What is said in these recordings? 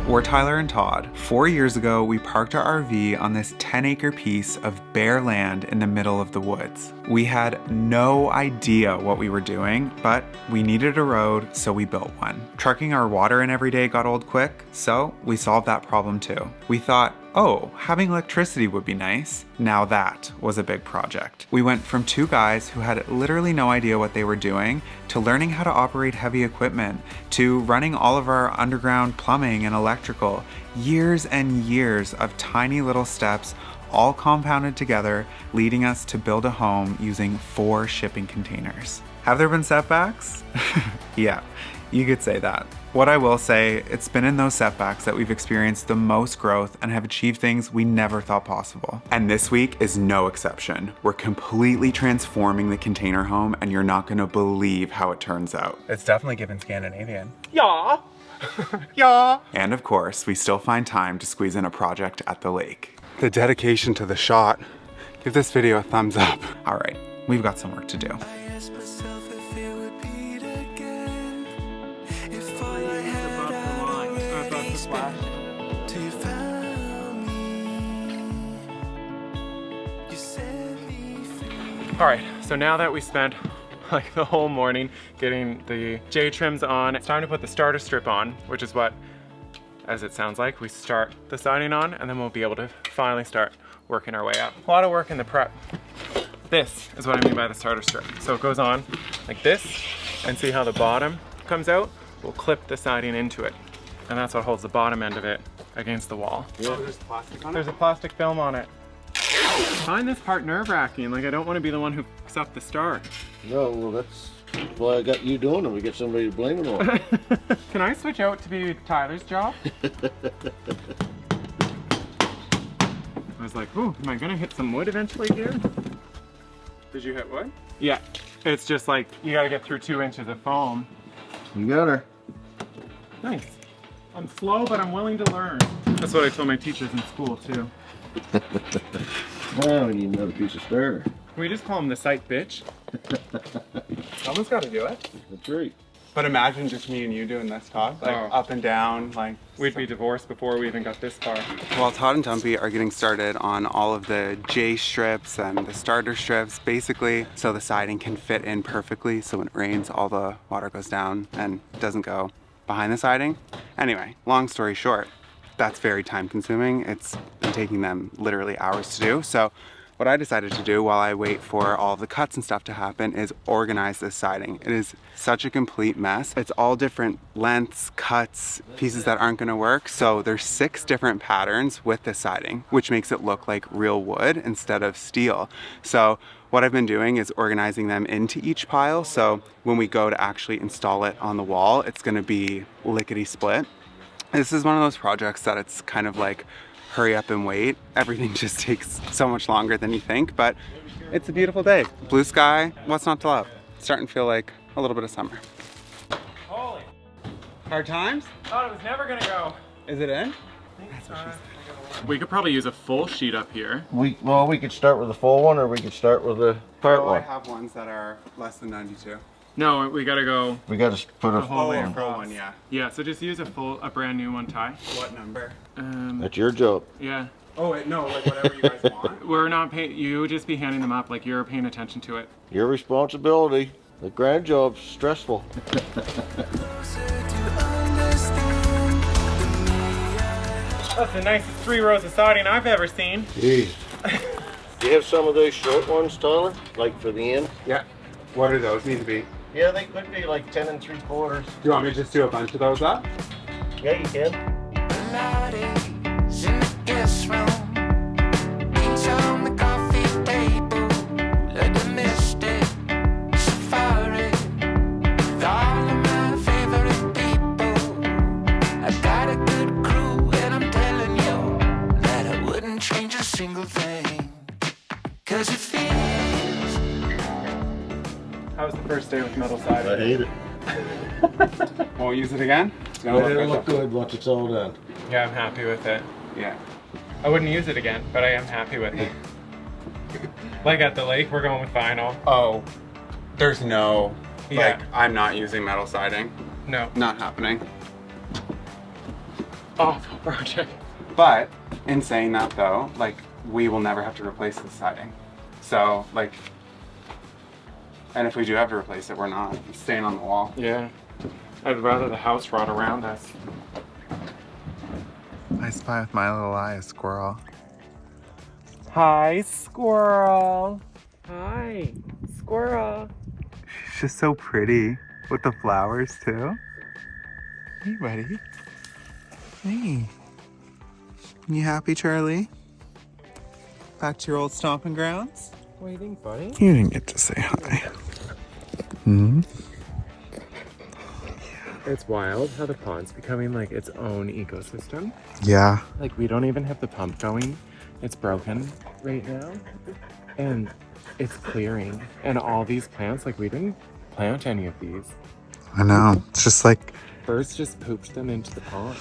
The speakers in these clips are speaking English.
We're Tyler and Todd. 4 years ago, we parked our RV on this 10-acre piece of bare land in the middle of the woods. We had no idea what we were doing, but we needed a road, so we built one. Trucking our water in every day got old quick, so we solved that problem too. We thought, oh, having electricity would be nice. Now that was a big project. We went from two guys who had literally no idea what they were doing to learning how to operate heavy equipment to running all of our underground plumbing and electrical. Years and years of tiny little steps all compounded together, leading us to build a home using 4 shipping containers. Have there been setbacks? Yeah, you could say that. What I will say, it's been in those setbacks that we've experienced the most growth and have achieved things we never thought possible. And this week is no exception. We're completely transforming the container home and you're not gonna believe how it turns out. It's definitely given Scandinavian. Yeah. Yeah. And of course, we still find time to squeeze in a project at the lake. The dedication to the shot. Give this video a thumbs up. All right, we've got some work to do. All right, so now that we spent like the whole morning getting the J-trims on, it's time to put the starter strip on, which is what, as it sounds like, we start the siding on, and then we'll be able to finally start working our way up. A lot of work in the prep. This is what I mean by the starter strip. So it goes on like this, and see how the bottom comes out? We'll clip the siding into it, and that's what holds the bottom end of it against the wall. Yeah. Oh, there's plastic on it? There's a plastic film on it. I find this part nerve-wracking. Like, I don't want to be the one who picks up the start. No, well, that's why I got you doing it. We get somebody to blame it on. Can I switch out to be Tyler's job? I was like, ooh, am I gonna hit some wood eventually here? Did you hit wood? Yeah. It's just like, you gotta get through 2 inches of foam. You got her. Nice. I'm slow, but I'm willing to learn. That's what I told my teachers in school, too. Now we need another piece of starter. Can we just call him the site bitch? Someone's gotta do it. That's right. But imagine just me and you doing this, Todd. Like up and down, like. We'd be divorced before we even got this far. While Todd and Dumpy are getting started on all of the J strips and the starter strips, basically, so the siding can fit in perfectly, so when it rains, all the water goes down and doesn't go behind the siding. Anyway, long story short, that's very time consuming. It's been taking them literally hours to do. So what I decided to do while I wait for all the cuts and stuff to happen is organize this siding. It is such a complete mess. It's all different lengths, cuts, pieces that aren't gonna work. So there's 6 different patterns with the siding, which makes it look like real wood instead of steel. So what I've been doing is organizing them into each pile. So when we go to actually install it on the wall, it's gonna be lickety split. This is one of those projects that it's kind of like hurry up and wait. Everything just takes so much longer than you think, but it's a beautiful day. Blue sky, what's not to love? It's starting to feel like a little bit of summer. Holy. Hard times? Thought it was never gonna go. Is it in? We could probably use a full sheet up here. We could start with the full one, or we could start with the part Oh, I one. have ones that are less than 92. No, we gotta go We got to put a whole way Oh, a across. pro one, yeah. Yeah, so just use a brand new one, Ty. What number? That's your job. Yeah. Oh, wait, no, like whatever you guys want. We're not paying, you just be handing them up like you're paying attention to it. Your responsibility. The grand job's stressful. That's the nicest 3 rows of siding I've ever seen. Jeez. Do you have some of those short ones, Tyler? Like for the end? Yeah. What do those need to be? Yeah, they could be like 10 3/4. Do you want me to just do a bunch of those up? Yeah, you can. How was the first day with metal siding? I hate it. Won't use it again? It'll look good once it's all done. Yeah, I'm happy with it. Yeah. I wouldn't use it again, but I am happy with it. Like at the lake, we're going with vinyl. Oh, there's no, Yeah. like, I'm not using metal siding. No. Not happening. awful project. But in saying that though, like we will never have to replace the siding. So like, and if we do have to replace it, we're not. It's staying on the wall. Yeah. I'd rather the house rot around us. I spy with my little eye a squirrel. Hi, squirrel. Hi, squirrel. She's just so pretty with the flowers too. Hey, buddy. Hey. You happy, Charlie? Back to your old stomping grounds? What do you think, buddy? You didn't get to say hi. Hmm? It's wild how the pond's becoming like its own ecosystem. Yeah. Like we don't even have the pump going. It's broken right now. And it's clearing. And all these plants, like we didn't plant any of these. I know. It's just like Birds just pooped them into the pond.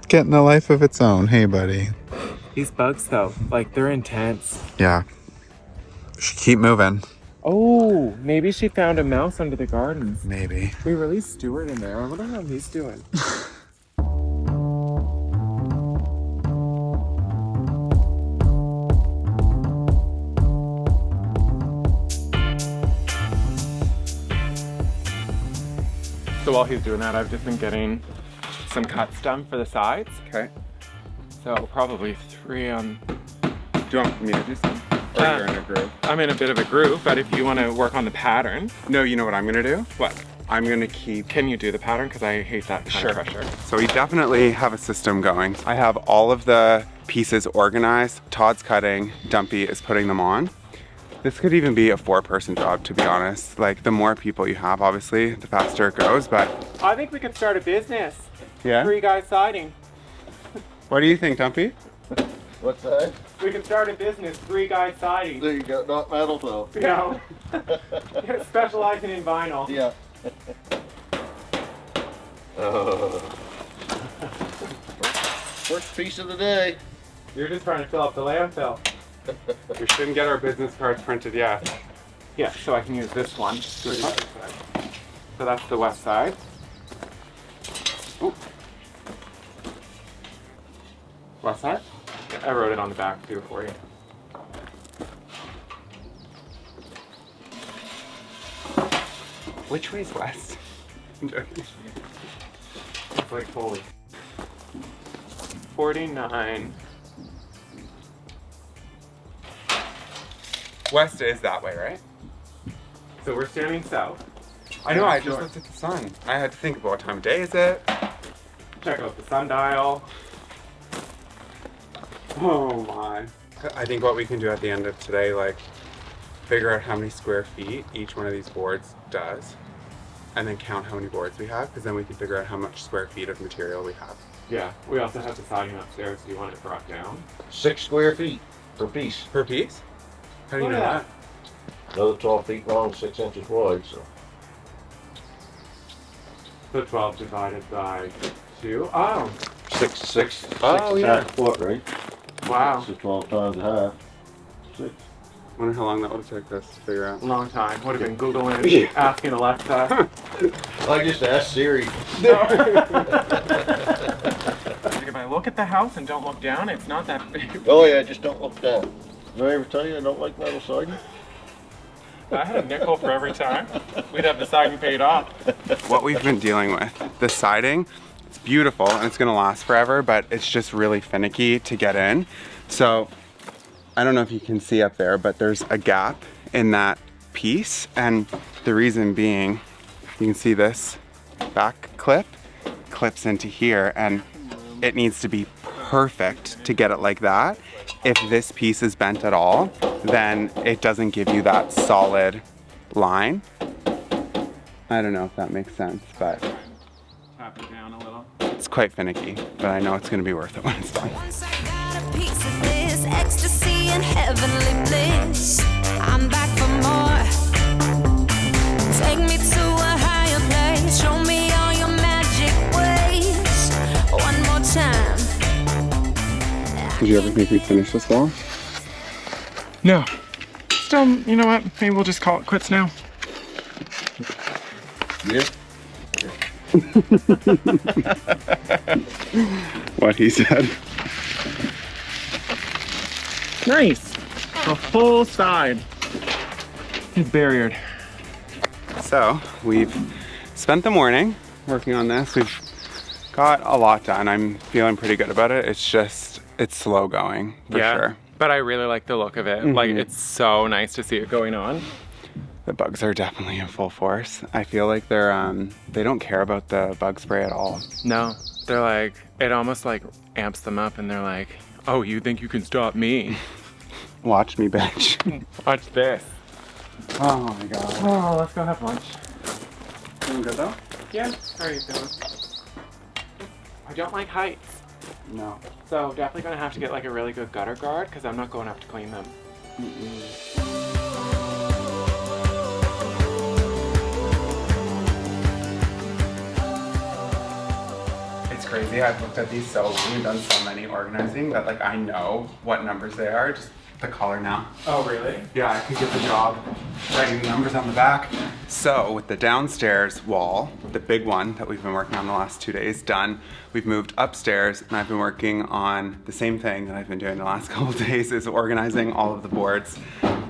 getting a life of its own. Hey, buddy. These bugs though, like they're intense. Yeah. Should keep moving. Oh, maybe she found a mouse under the gardens. Maybe. We released Stuart in there. I wonder how he's doing. So while he's doing that, I've just been getting some cuts done for the sides. Okay. So probably 3 on... Do you want me to do some? Or you're in a groove? I'm in a bit of a groove, but if you want to work on the pattern... No, you know what I'm gonna do? What? I'm gonna keep... Can you do the pattern? Because I hate that kind of pressure. So we definitely have a system going. I have all of the pieces organized. Todd's cutting, Dumpy is putting them on. This could even be a 4-person job, to be honest. Like, the more people you have, obviously, the faster it goes, but... I think we could start a business. Yeah? 3-guy siding. What do you think, Dumpy? What's that? We could start a business, 3-guy siding. There you go, not metal though. Yeah. Specializing in vinyl. Yeah. First piece of the day. You're just trying to fill up the landfill. We shouldn't get our business cards printed yet. Yeah, so I can use this one. So that's the west side. Ooh. West side? Yeah, I wrote it on the back too for you. Which way's west? It's like holy. 49. West is that way, right? So we're standing south. I know, I just looked at the sun. I had to think about what time of day is it? Check out the sundial. Oh my. I think what we can do at the end of today, like, figure out how many square feet each one of these boards does, and then count how many boards we have, because then we can figure out how much square feet of material we have. Yeah, we also have the siding upstairs. Do you want it brought down? 6 square feet per piece. Per piece? How do you Look know at that? Another 12 feet long, 6 inches wide, so. So 12 divided by 2. Oh, 6 Oh, yeah. half foot, right? wow. So 12 times a half. 6. Wonder how long that would have taken us to figure out. Long time. Would have been Googling, Yeah. asking Alexa. I just asked Siri. If I look at the house and don't look down, it's not that big. Oh yeah, just don't look down. Did I ever tell you I don't like metal siding? I had a nickel for every time. We'd have the siding paid off. What we've been dealing with, the siding, it's beautiful and it's gonna last forever, but it's just really finicky to get in. So, I don't know if you can see up there, but there's a gap in that piece, and the reason being, you can see this back clip clips into here, and it needs to be perfect to get it like that. If this piece is bent at all, then it doesn't give you that solid line. I don't know if that makes sense, but Tap it down a little. it's quite finicky, but I know it's gonna be worth it when it's done. Once I got a piece of this ecstasy and heavenly bliss, I'm back for more. Take me to a higher place, show me all your magic ways. One more time. Did you ever think we'd finish this wall? No. Still, you know what? Maybe we'll just call it quits now. Yeah. what he said. Nice. The whole side is barriered. So we've spent the morning working on this. We've got a lot done. I'm feeling pretty good about it. It's just, it's slow going for sure. But I really like the look of it. Like, it's so nice to see it going on. The bugs are definitely in full force. I feel like they don't care about the bug spray at all. No, they're like, it almost like amps them up and they're like, oh, you think you can stop me? Watch me, bitch. Watch this. Oh my god. Oh, let's go have lunch. Feeling good though? Yeah, how are you feeling? I don't like heights. No. So definitely gonna have to get like a really good gutter guard because I'm not going up to clean them. It's crazy. I've looked at these so long and done so many organizing that like I know what numbers they are, just the color now. Oh, really? Yeah, I could get the job writing the numbers on the back. So with the downstairs wall, the big one that we've been working on the last 2 days done, we've moved upstairs and I've been working on the same thing that I've been doing the last couple of days, is organizing all of the boards.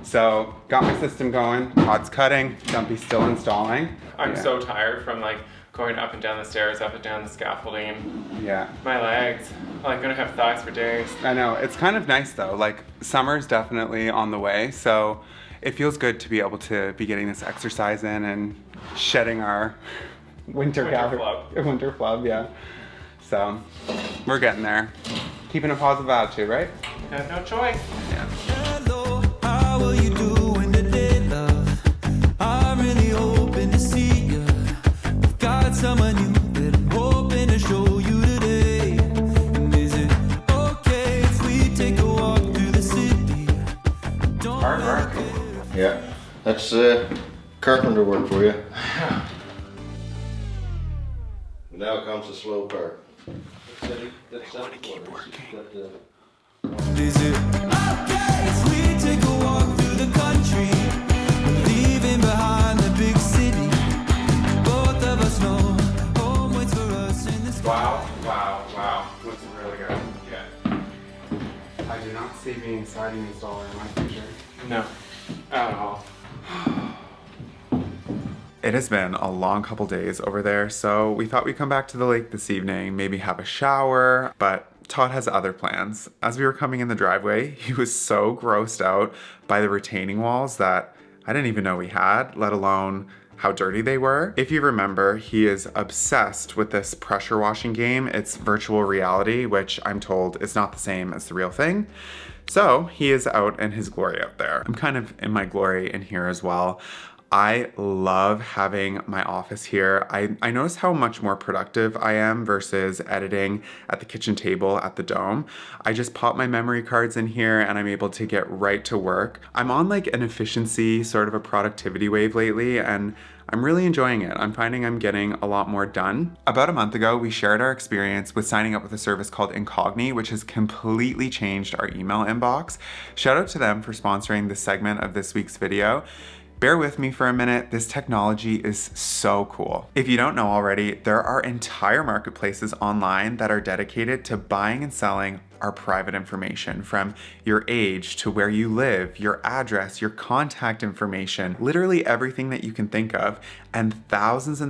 So got my system going, Todd's cutting, Dumpy's still installing. I'm so tired from like going up and down the stairs, up and down the scaffolding. Yeah. My legs, I'm gonna have thighs for days. I know, it's kind of nice though. Like summer's definitely on the way, so it feels good to be able to be getting this exercise in and shedding our winter flub, yeah. So we're getting there. Keeping a positive attitude, right? I have no choice. Yeah. Hello, how are you doing today, love? I'm really hoping to see you. I've got someone new that I'm hoping to show you today. And is it okay if we take a walk through the city? Hard work. Yeah, that's carpenter work for you. Now comes the slow part. Keep working. Is it okay if we take a walk through the country? Leaving behind the big city. Both of us know home waits for us in the sky. Wow. Looks really good. Yeah. I do not see being siding installer in my future. No, at all. It has been a long couple days over there, so we thought we'd come back to the lake this evening, maybe have a shower, but Todd has other plans. As we were coming in the driveway, he was so grossed out by the retaining walls that I didn't even know we had, let alone how dirty they were. If you remember, he is obsessed with this pressure washing game. It's virtual reality, which I'm told is not the same as the real thing. So he is out in his glory out there. I'm kind of in my glory in here as well. I love having my office here. I notice how much more productive I am versus editing at the kitchen table at the Dome. I just pop my memory cards in here and I'm able to get right to work. I'm on like an efficiency, sort of a productivity wave lately, and I'm really enjoying it. I'm finding I'm getting a lot more done. About a month ago, we shared our experience with signing up with a service called Incogni, which has completely changed our email inbox. Shout out to them for sponsoring this segment of this week's video. Bear with me for a minute, this technology is so cool. If you don't know already, there are entire marketplaces online that are dedicated to buying and selling our private information, from your age to where you live, your address, your contact information, literally everything that you can think of. And thousands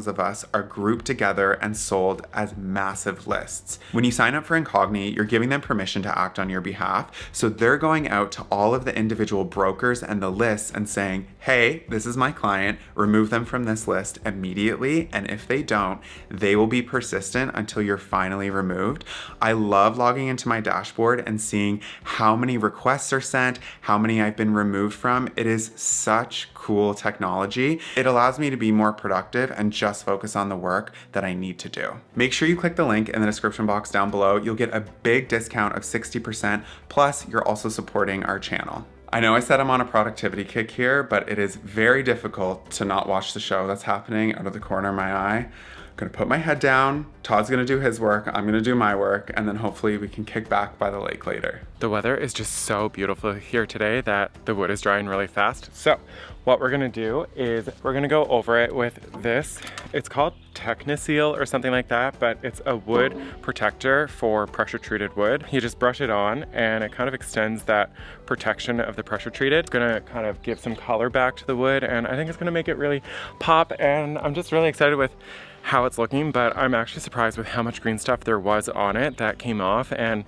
of us are grouped together and sold as massive lists. When you sign up for Incogni, you're giving them permission to act on your behalf. So they're going out to all of the individual brokers and the lists and saying, hey, this is my client, remove them from this list immediately. And if they don't, they will be persistent until you're finally removed. I love logging into my dashboard and seeing how many requests are sent, how many I've been removed from. It is such cool technology. It allows me to be more productive and just focus on the work that I need to do. Make sure you click the link in the description box down below. You'll get a big discount of 60%, plus you're also supporting our channel. I know I said I'm on a productivity kick here, but it is very difficult to not watch the show that's happening out of the corner of my eye. gonna put my head down. Todd's gonna do his work. I'm gonna do my work. And then hopefully we can kick back by the lake later. The weather is just so beautiful here today that the wood is drying really fast. So what we're gonna do is we're gonna go over it with this. It's called Techniseal or something like that, but it's a wood protector for pressure treated wood. You just brush it on and it kind of extends that protection of the pressure treated. It's gonna kind of give some color back to the wood, and I think it's gonna make it really pop, and I'm just really excited with how it's looking, but I'm actually surprised with how much green stuff there was on it that came off. And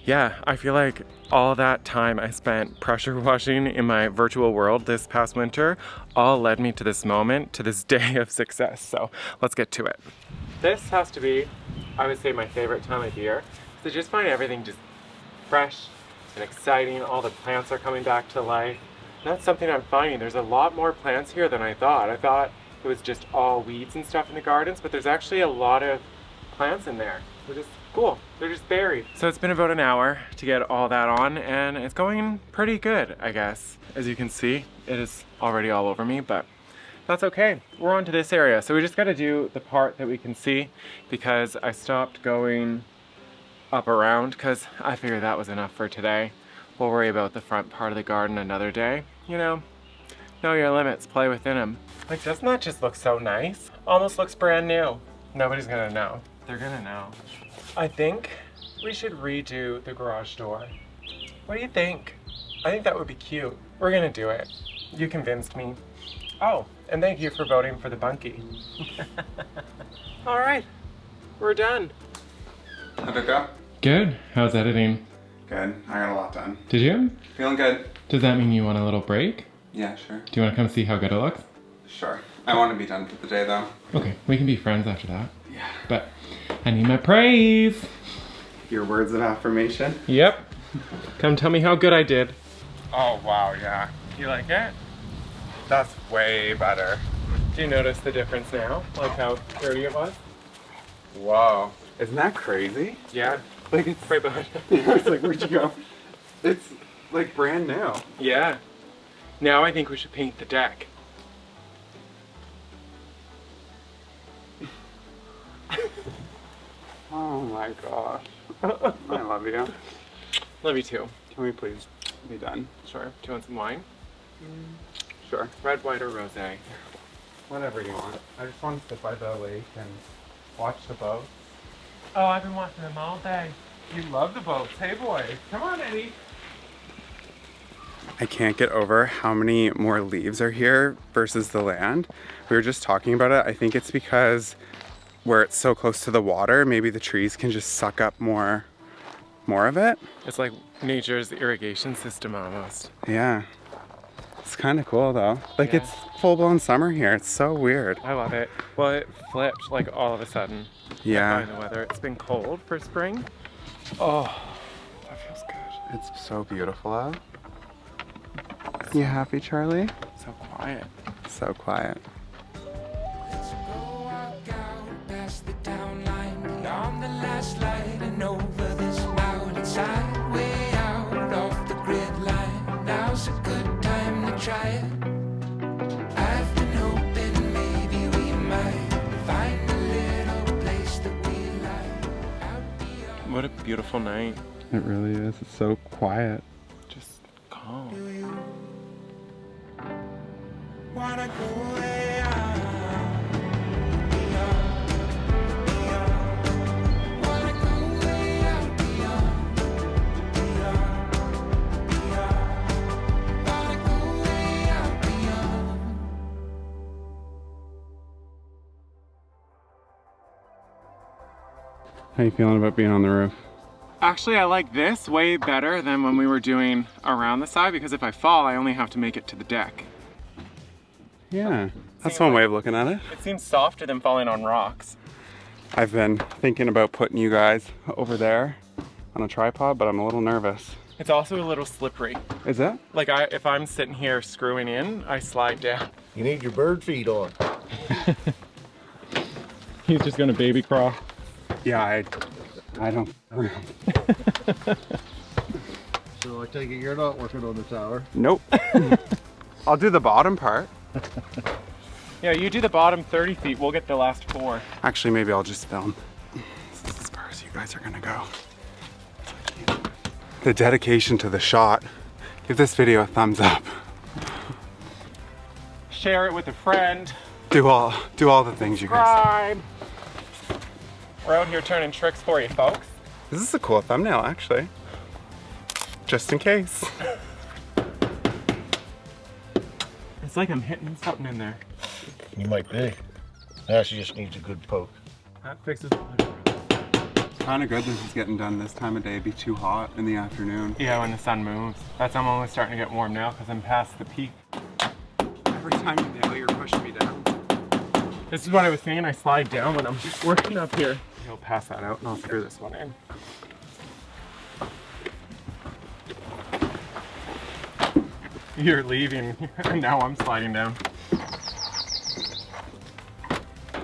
yeah, I feel like all that time I spent pressure washing in my virtual world this past winter all led me to this moment, to this day of success. So let's get to it. This has to be, I would say, my favorite time of year. So just find everything just fresh and exciting. All the plants are coming back to life. And that's something I'm finding. There's a lot more plants here than I thought. I thought it was just all weeds and stuff in the gardens, but there's actually a lot of plants in there. They're just cool. They're just buried. So it's been about an hour to get all that on, and it's going pretty good, I guess. As you can see, it is already all over me, but that's okay. We're on to this area. So we just got to do the part that we can see, because I stopped going up around because I figured that was enough for today. We'll worry about the front part of the garden another day. You know your limits, play within them. Like, doesn't that just look so nice? Almost looks brand new. Nobody's gonna know. They're gonna know. I think we should redo the garage door. What do you think? I think that would be cute. We're gonna do it. You convinced me. Oh, and thank you for voting for the bunkie. All right, we're done. How'd it go? Good. How's editing? Good. I got a lot done. Did you? Feeling good. Does that mean you want a little break? Yeah, sure. Do you want to come see how good it looks? Sure. I want to be done for the day though. Okay, we can be friends after that. Yeah. But I need my praise. Your words of affirmation? Yep. Come tell me how good I did. Oh, wow, yeah. You like it? That's way better. Do you notice the difference now? Like how dirty it was? Whoa. Isn't that crazy? Yeah. Like, it's Right behind it's like, where'd you go? It's like brand new. Yeah. Now I think we should paint the deck. Oh my gosh. I love you. Love you too. Can we please be done? Sure. Do you want some wine? Sure. Red, white, or rosé? Whatever you want. I just want to sit by the lake and watch the boats. Oh, I've been watching them all day. You love the boats. Hey, boys. Come on, Eddie. I can't get over how many more leaves are here versus the land. We were just talking about it. I think it's because where it's so close to the water, maybe the trees can just suck up more of it. It's like nature's irrigation system almost. Yeah. It's kind of cool though. Like, Yeah. it's full-blown summer here. It's so weird. I love it. Well, it flipped like all of a sudden. Yeah. By the weather. It's been cold for spring. Oh, that feels good. It's so beautiful out. You happy, Charlie? So quiet. So quiet. Go walk out past the town line, beyond the last light, and over this mountainside, way out off the grid line. Now's a good time to try it. I've been hoping maybe we might find a little place that we like. Out beyond. What a beautiful night. It really is. It's so quiet. Just calm. Wanna go way out. Wanna go way out beyond. Wanna go way out beyond. How you feeling about being on the roof? Actually, I like this way better than when we were doing around the side, because if I fall, I only have to make it to the deck. Yeah, that's one way of looking at it. It seems softer than falling on rocks. I've been thinking about putting you guys over there on a tripod, but I'm a little nervous. It's also a little slippery. Is it? Like if I'm sitting here screwing in, I slide down. You need your bird feed on. He's just gonna baby crawl. Yeah, I don't. So I take it you're not working on the tower. Nope. I'll do the bottom part. Yeah, you do the bottom 30 feet, we'll get the last 4. Actually, maybe I'll just film. This is as far as you guys are gonna go. The dedication to the shot. Give this video a thumbs up. Share it with a friend. Do all the things you guys. Subscribe. We're out here turning tricks for you, folks. This is a cool thumbnail, actually. Just in case. It's like I'm hitting something in there. You might be. Now she just needs a good poke. That fixes It's kind of good this is getting done this time of day. It'd be too hot in the afternoon. Yeah, when the sun moves. I'm only starting to get warm now because I'm past the peak. Every time you nail, you're pushing me down. This is what I was saying, I slide down when I'm just working up here. I'll pass that out and I'll screw this one in. You're leaving, and now I'm sliding down.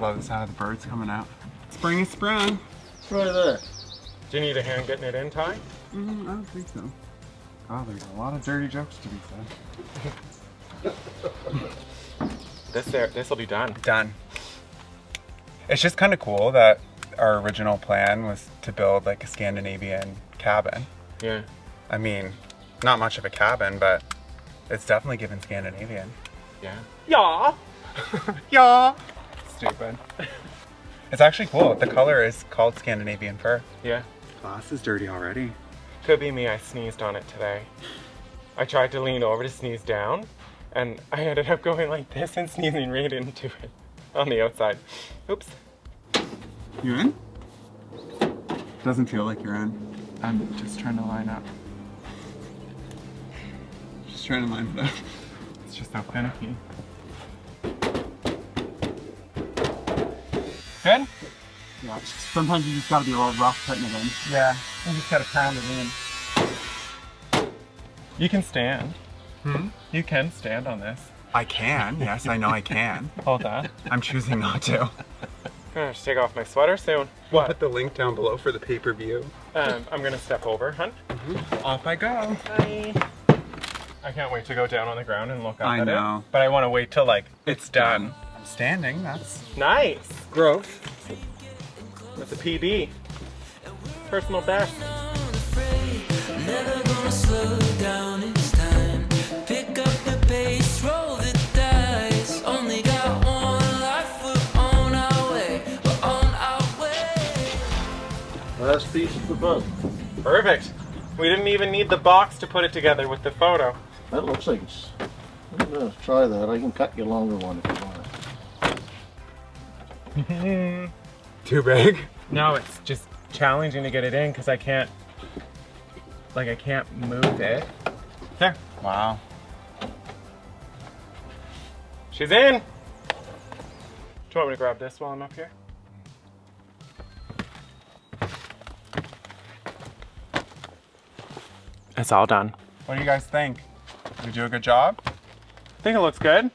Love the sound of the birds coming out. Spring is sprung. Try that. Do you need a hand getting it in, Ty? I don't think so. Oh, there's a lot of dirty jokes to be said. This will be done. Done. It's just kind of cool that our original plan was to build like a Scandinavian cabin. Yeah. I mean, not much of a cabin, but it's definitely given Scandinavian. Yeah. Yeah. Yeah. Stupid. It's actually cool. The color is called Scandinavian fir. Yeah. Glass is dirty already. Could be me, I sneezed on it today. I tried to lean over to sneeze down, and I ended up going like this and sneezing right into it on the outside. Oops. You in? Doesn't feel like you're in. I'm just trying to line up. Just trying to line it up. It's just so finicky. Good? Yeah, sometimes you just gotta be a little rough putting it in. Yeah. You just gotta pound it in. You can stand. You can stand on this. I can. Yes, I know I can. Hold that. I'm choosing not to. I'm gonna just take off my sweater soon. We'll What? put the link down below for the pay-per-view. I'm gonna step over, hun. Off I go. Bye. I can't wait to go down on the ground and look up I at know. it. But I want to wait till like it's done. I'm standing. That's Nice. growth. That's a PB. Personal best. Never gonna slow down, it's time. Pick up the pace, roll the dice. Only got one life, we're on our way. We're on our way. Last piece of the puzzle. Perfect. We didn't even need the box to put it together with the photo. That looks like it's... I'm gonna try that. I can cut you a longer one if you want. Too big. No, it's just challenging to get it in because I can't move it. There. Wow. She's in. Do you want me to grab this while I'm up here? It's all done. What do you guys think? Did we do a good job? I think it looks good.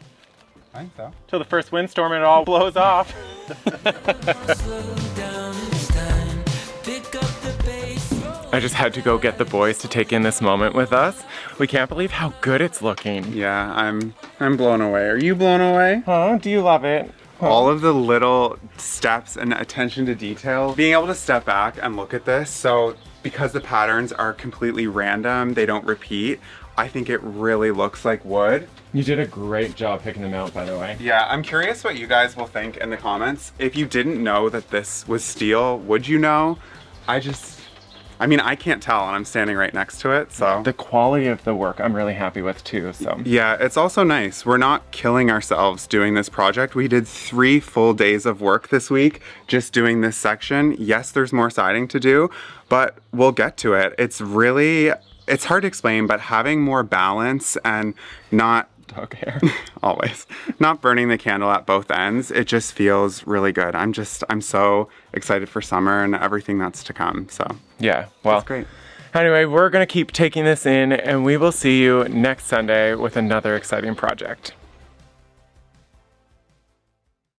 I think so. Till the first windstorm and it all blows off. Slow down, it's time. Pick up the pace, roll. I just had to go get the boys to take in this moment with us. We can't believe how good it's looking. Yeah, I'm blown away. Are you blown away? Oh, do you love it? All of the little steps and attention to detail, being able to step back and look at this. So because the patterns are completely random, they don't repeat, I think it really looks like wood. You did a great job picking them out, by the way. Yeah, I'm curious what you guys will think in the comments. If you didn't know that this was steel, would you know? I mean, I can't tell and I'm standing right next to it, so. The quality of the work I'm really happy with too, so. Yeah, it's also nice. We're not killing ourselves doing this project. We did 3 full days of work this week just doing this section. Yes, there's more siding to do, but we'll get to it. It's hard to explain, but having more balance and not Dog hair. always not burning the candle at both ends, it just feels really good. I'm so excited for summer and everything that's to come, so Yeah, well, that's great. anyway, we're gonna keep taking this in and we will see you next Sunday with another exciting project.